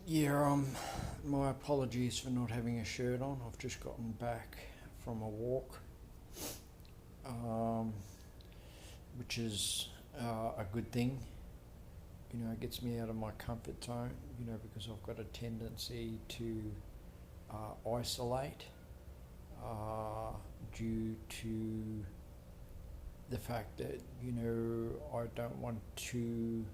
Yeah, my apologies for not having a shirt on. I've just gotten back from a walk, um, which is a good thing. It gets me out of my comfort zone, because I've got a tendency to isolate uh, due to the fact that, I don't want to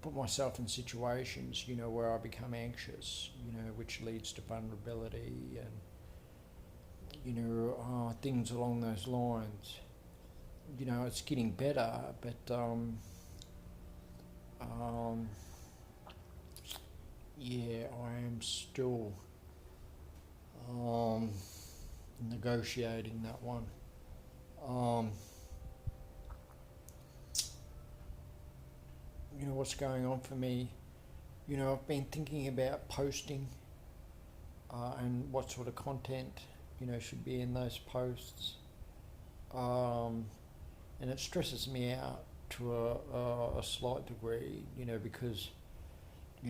put myself in situations, where I become anxious, which leads to vulnerability and, things along those lines. It's getting better, but um, yeah, I am still um, negotiating that one. Um, what's going on for me? I've been thinking about posting and what sort of content should be in those posts, um, and it stresses me out to a slight degree. Because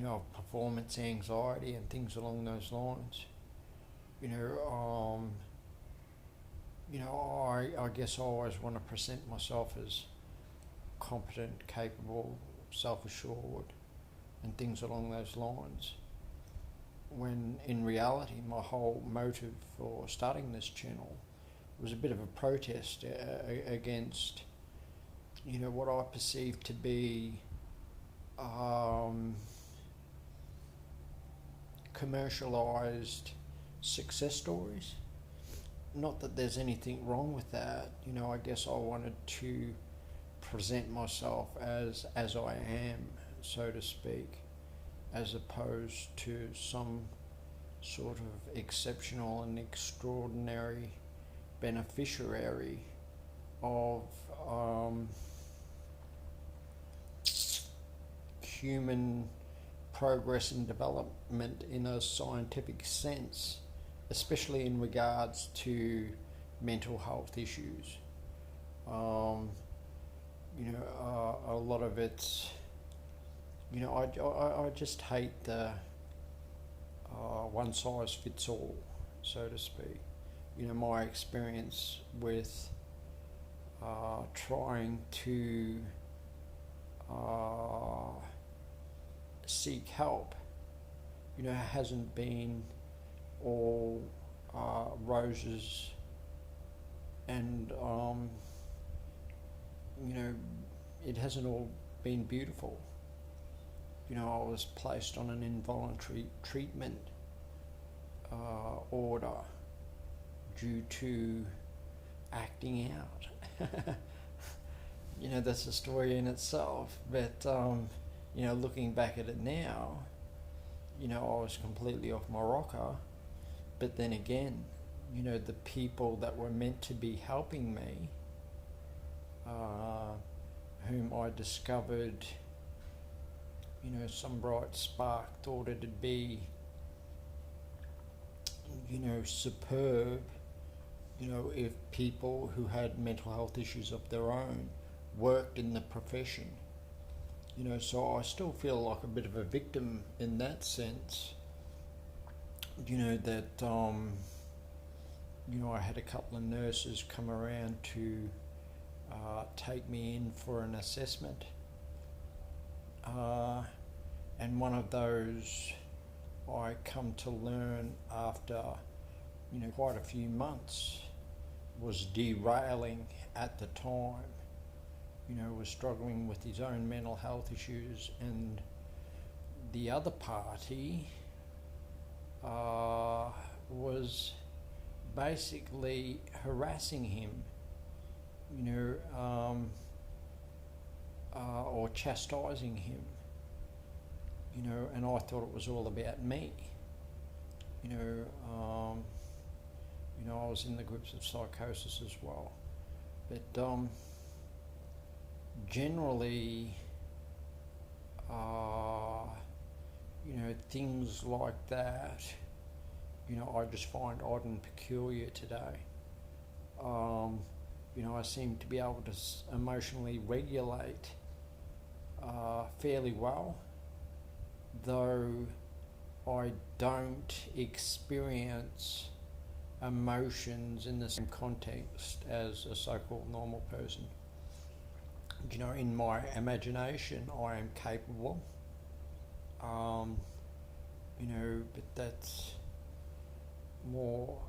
of performance anxiety and things along those lines. You know, um, I guess I always want to present myself as competent, capable, self-assured, and things along those lines. When in reality, my whole motive for starting this channel was a bit of a protest against, what I perceive to be um, commercialized success stories. Not that there's anything wrong with that. I guess I wanted to present myself as I am, so to speak, as opposed to some sort of exceptional and extraordinary beneficiary of um, human progress and development in a scientific sense, especially in regards to mental health issues. Um, a lot of it's, I just hate the one size fits all, so to speak. My experience with trying to uh, seek help, hasn't been all roses and, you know, it hasn't all been beautiful. I was placed on an involuntary treatment order due to acting out. That's a story in itself. But, looking back at it now, I was completely off my rocker. But then again, the people that were meant to be helping me, whom I discovered, some bright spark thought it'd be, superb, if people who had mental health issues of their own worked in the profession. So I still feel like a bit of a victim in that sense. That I had a couple of nurses come around to take me in for an assessment, and one of those I come to learn after quite a few months was derailing at the time. Was struggling with his own mental health issues, and the other party was basically harassing him, or chastising him, and I thought it was all about me. You know, um, I was in the grips of psychosis as well, but generally, uh, things like that, I just find odd and peculiar today. Um, I seem to be able to emotionally regulate fairly well, though I don't experience emotions in the same context as a so-called normal person. You know, in my imagination, I am capable, you know, but that's more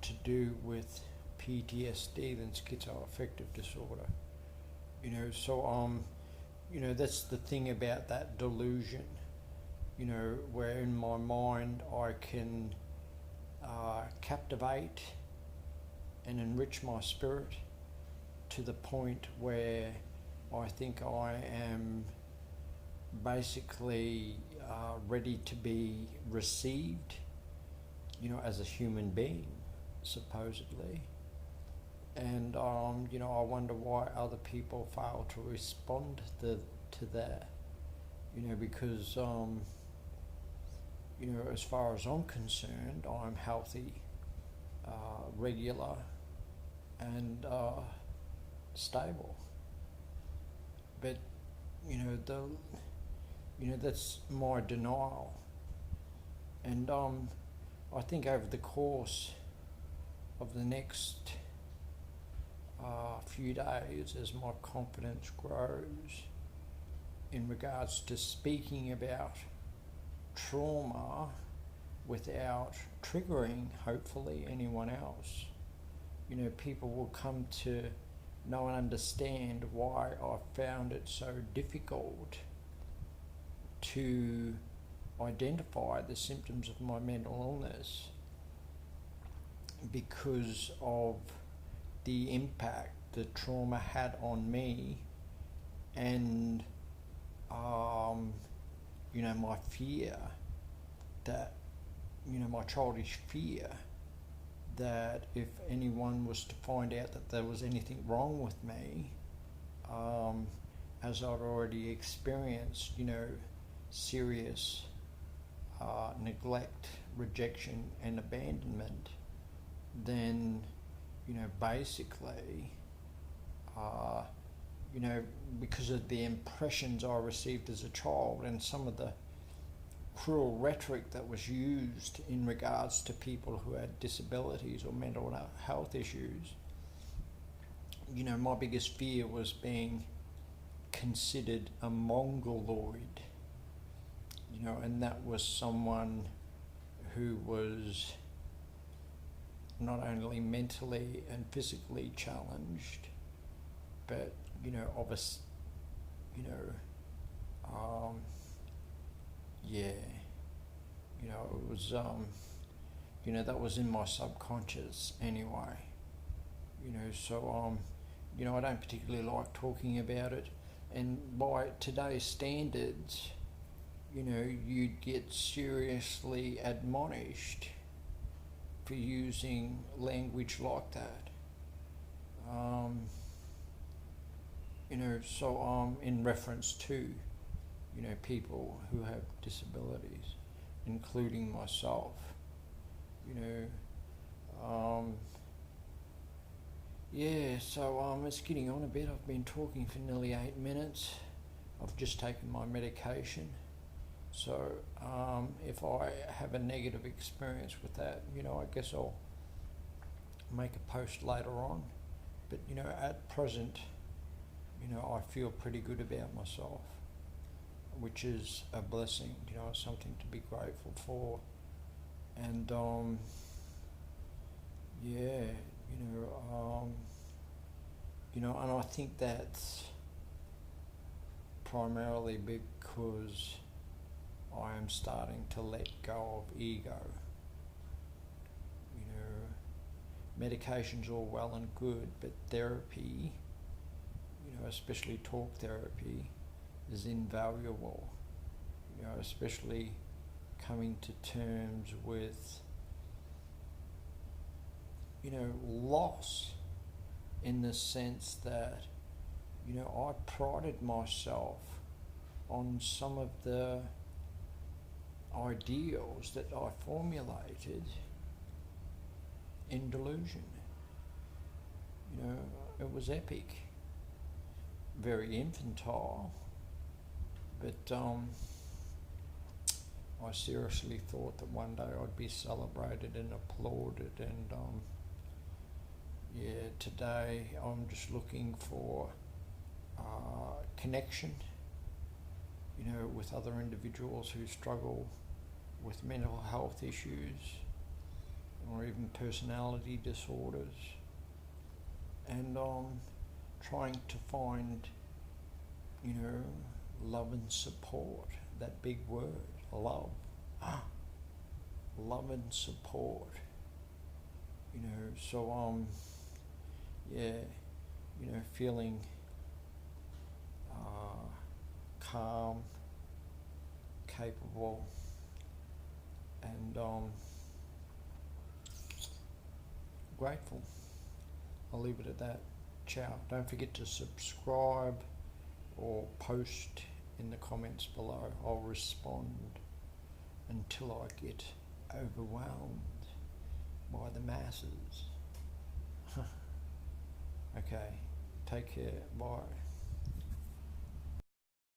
to do with PTSD than schizoaffective disorder. You know, so you know, that's the thing about that delusion. You know, where in my mind I can captivate and enrich my spirit to the point where I think I am basically ready to be received, you know, as a human being, supposedly. And, you know, I wonder why other people fail to respond to that, you know, because, you know, as far as I'm concerned, I'm healthy, regular, and stable. But, you know, that's my denial. And I think over the course of the next few days, as my confidence grows in regards to speaking about trauma without triggering, hopefully, anyone else, you know, people will come to know and understand why I found it so difficult to identify the symptoms of my mental illness, because of the impact the trauma had on me, and you know, my fear that, you know, my childish fear that if anyone was to find out that there was anything wrong with me, as I'd already experienced, you know, serious neglect, rejection and abandonment, then, you know, basically, you know, because of the impressions I received as a child and some of the cruel rhetoric that was used in regards to people who had disabilities or mental health issues, you know, my biggest fear was being considered a mongoloid, you know, and that was someone who was not only mentally and physically challenged, but, you know, of a, you know, yeah, you know, it was, you know, that was in my subconscious anyway, you know, so, you know, I don't particularly like talking about it, and by today's standards, you know, you'd get seriously admonished for using language like that. You know, so in reference to, you know, people who have disabilities, including myself, you know, yeah, so it's getting on a bit. I've been talking for nearly 8 minutes. I've just taken my medication. So if I have a negative experience with that, you know, I guess I'll make a post later on. But, you know, at present, you know, I feel pretty good about myself, which is a blessing, you know, something to be grateful for. And yeah, you know, and I think that's primarily because I am starting to let go of ego. You know, medication's all well and good, but therapy, you know, especially talk therapy, is invaluable. You know, especially coming to terms with, you know, loss, in the sense that, you know, I prided myself on some of the ideals that I formulated in delusion. You know, it was epic, very infantile, but I seriously thought that one day I'd be celebrated and applauded, and yeah, today I'm just looking for connection, you know, with other individuals who struggle with mental health issues or even personality disorders, and trying to find, you know, love and support, that big word, love. Love and support, you know, so yeah, you know, feeling calm, capable, and grateful. I'll leave it at that. Ciao. Don't forget to subscribe or post in the comments below. I'll respond until I get overwhelmed by the masses. Okay, take care. Bye.